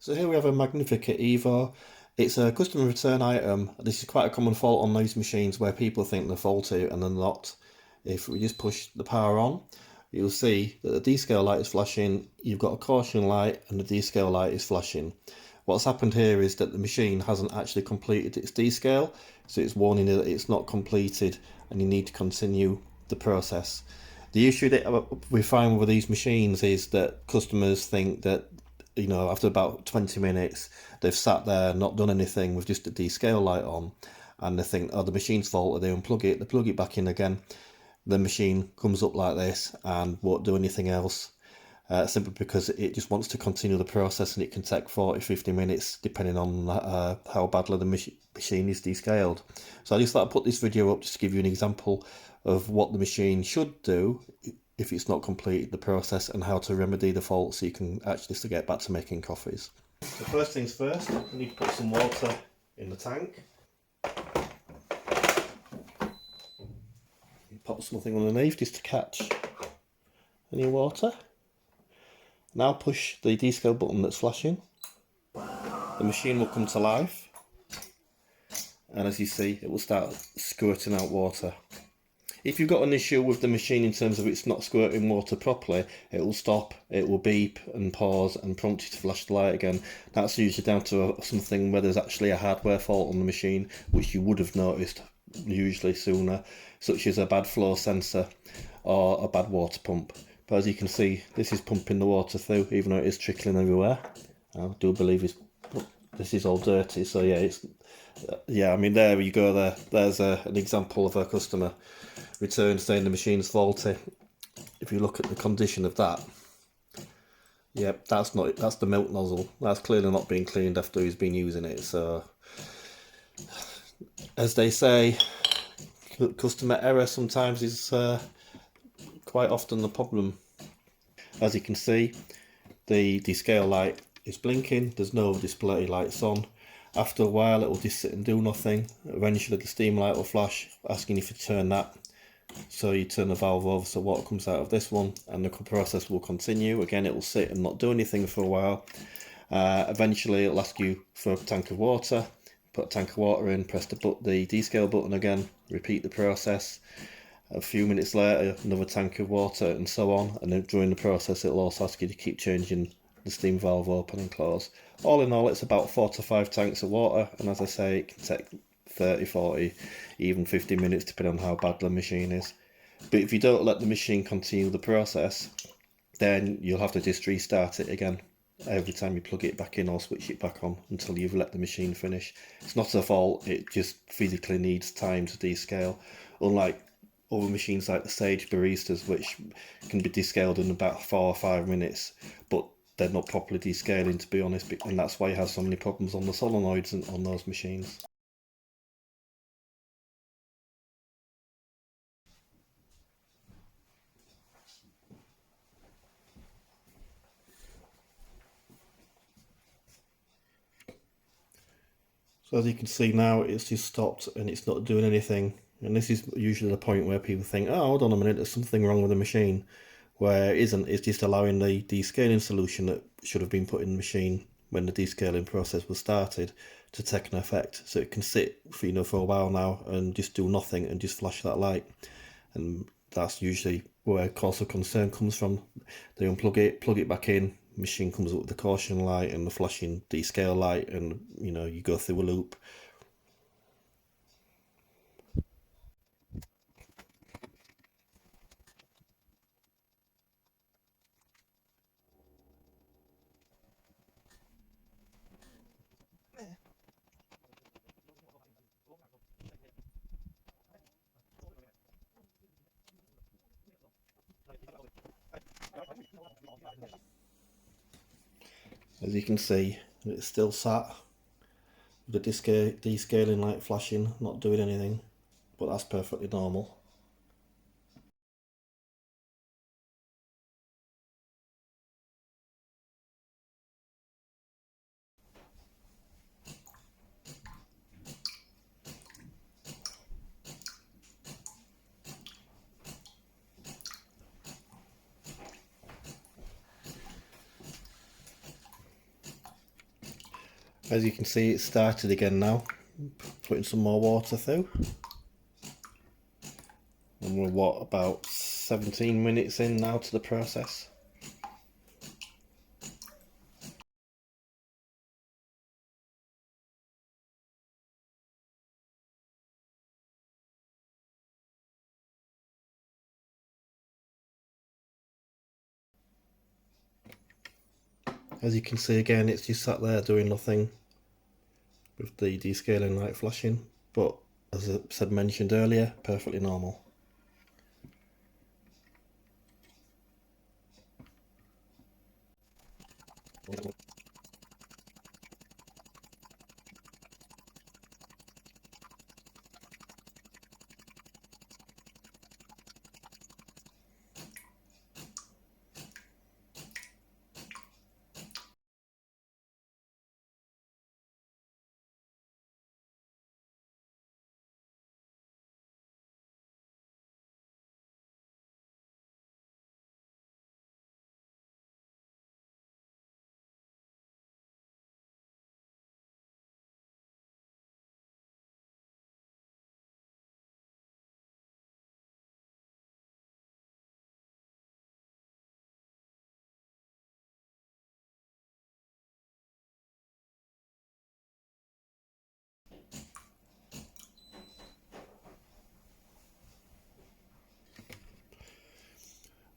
So here we have a Magnifica EVO. It's a customer return item. This is quite a common fault on these machines where people think they're faulty and they're not. If we just push the power on, you'll see that the descale light is flashing, you've got a caution light and the descale light is flashing. What's happened here is that the machine hasn't actually completed its descale, so it's warning you that it's not completed and you need to continue the process. The issue that we find with these machines is that customers think that after about 20 minutes, they've sat there, not done anything with just a descale light on, and they think, oh, the machine's faulty, they unplug it, they plug it back in again, the machine comes up like this and won't do anything else, simply because it just wants to continue the process, and it can take 40-50 minutes depending on how badly the machine is descaled. So I just thought I'd put this video up just to give you an example of what the machine should do if it's not completed the process, and how to remedy the fault so you can actually still get back to making coffees. So first things first, you need to put some water in the tank. Pop something underneath just to catch any water. Now push the descale button that's flashing. The machine will come to life, and as you see, it will start squirting out water. If you've got an issue with the machine in terms of it's not squirting water properly, it will stop, it will beep and pause and prompt you to flash the light again. That's usually down to something where there's actually a hardware fault on the machine, which you would have noticed usually sooner, such as a bad flow sensor or a bad water pump. But as you can see, this is pumping the water through, even though it is trickling everywhere. I do believe this is all dirty, so yeah, I mean, there you go. There's an example of a customer return saying the machine's faulty. If you look at the condition of that, yep, that's the milk nozzle. That's clearly not being cleaned after he's been using it. So, as they say, customer error sometimes is quite often the problem. As you can see, the descale light is blinking. There's no display lights on. After a while, it will just sit and do nothing. Eventually, the steam light will flash, asking if you turn that. So you turn the valve over so water comes out of this one, and the process will continue. Again, it will sit and not do anything for a while. Eventually, it'll ask you for a tank of water. Put a tank of water in, press the descale button again, repeat the process. A few minutes later, another tank of water, and so on. And then during the process, it'll also ask you to keep changing the steam valve open and close. All in all, it's about 4 to 5 tanks of water, and as I say, it can take 30, 40, even 50 minutes depending on how bad the machine is. But if you don't let the machine continue the process, then you'll have to just restart it again every time you plug it back in or switch it back on until you've let the machine finish. It's not a fault, it just physically needs time to descale, unlike other machines like the Sage Baristas, which can be descaled in about 4 or 5 minutes, but they're not properly descaling, to be honest, and that's why you have so many problems on the solenoids and on those machines. So as you can see now, it's just stopped and it's not doing anything. And this is usually the point where people think, oh, hold on a minute, there's something wrong with the machine. Where it isn't, it's just allowing the descaling solution that should have been put in the machine when the descaling process was started to take an effect. So it can sit for, for a while now and just do nothing and just flash that light. And that's usually where cause of concern comes from. They unplug it, plug it back in, machine comes up with the caution light and the flashing descale light, and you go through a loop. As you can see, it's still sat with the descaling light flashing, not doing anything, but that's perfectly normal. As you can see, it started again now. Putting some more water through. And we're what, about 17 minutes in now to the process. As you can see again, it's just sat there doing nothing with the descaling light flashing, but as I said mentioned earlier, perfectly normal.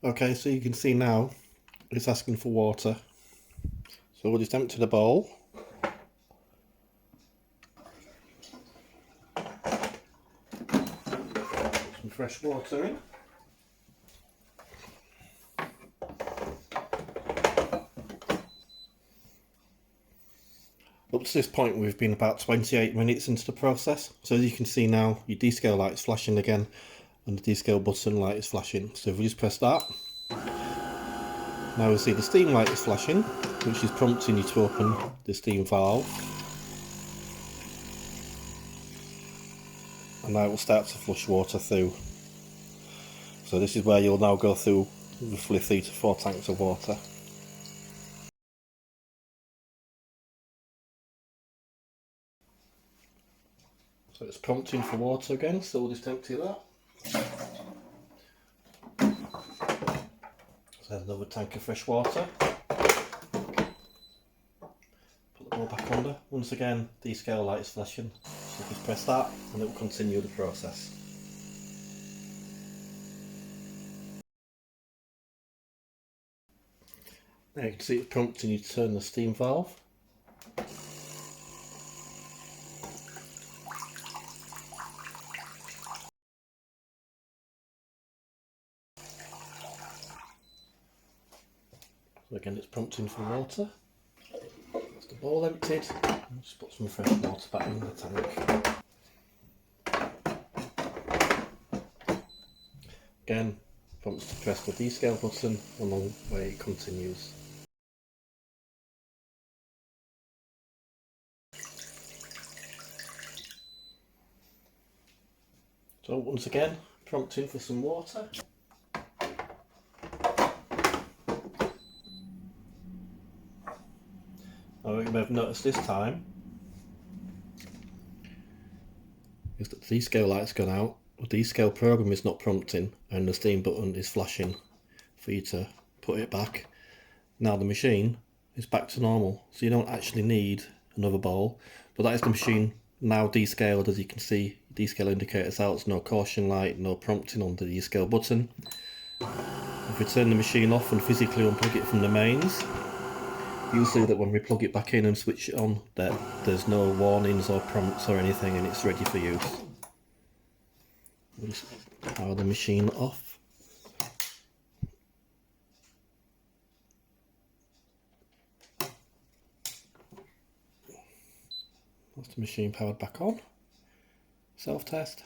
Okay, so you can see now it's asking for water. So we'll just empty the bowl. Put some fresh water in. Up to this point we've been about 28 minutes into the process. So as you can see now, your descale light is flashing again and the descale button light is flashing. So if we just press that, now we see the steam light is flashing, which is prompting you to open the steam valve. And now it will start to flush water through. So this is where you'll now go through roughly 3 to 4 tanks of water. So it's prompting for water again, so we'll just empty that. So there's another tank of fresh water. Put the bowl back under. Once again, the descale light is flashing. So just press that and it will continue the process. Now you can see it's prompting you to turn the steam valve. So again, it's prompting for water. That's the bowl emptied. Just put some fresh water back in the tank. Again, prompts to press the descale button and the way it continues. So once again, prompting for some water. Now what you may have noticed this time is that the descale light's gone out, the descale program is not prompting and the steam button is flashing for you to put it back. Now the machine is back to normal, so you don't actually need another bowl, but that is the machine now descaled. As you can see, descale indicator's out, there's no caution light, no prompting on the descale button. If we turn the machine off and physically unplug it from the mains, you'll see that when we plug it back in and switch it on, that there's no warnings or prompts or anything and it's ready for use. We'll just power the machine off. That's the machine powered back on. Self-test.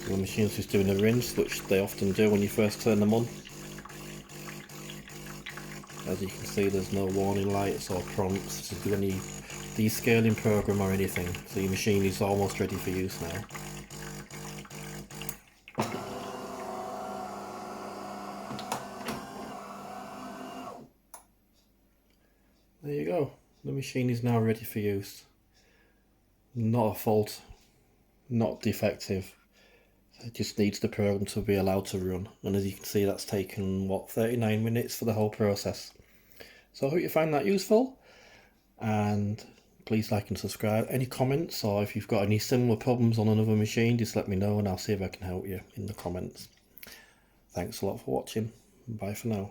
The machine's just doing a rinse, which they often do when you first turn them on. As you can see, there's no warning lights or prompts to do any descaling program or anything, so your machine is almost ready for use now. there you go. The machine is now ready for use. Not a fault, not defective. It just needs the program to be allowed to run. And as you can see, that's taken, what, 39 minutes for the whole process. So I hope you find that useful. And please like and subscribe. Any comments, or if you've got any similar problems on another machine, just let me know and I'll see if I can help you in the comments. Thanks a lot for watching. Bye for now.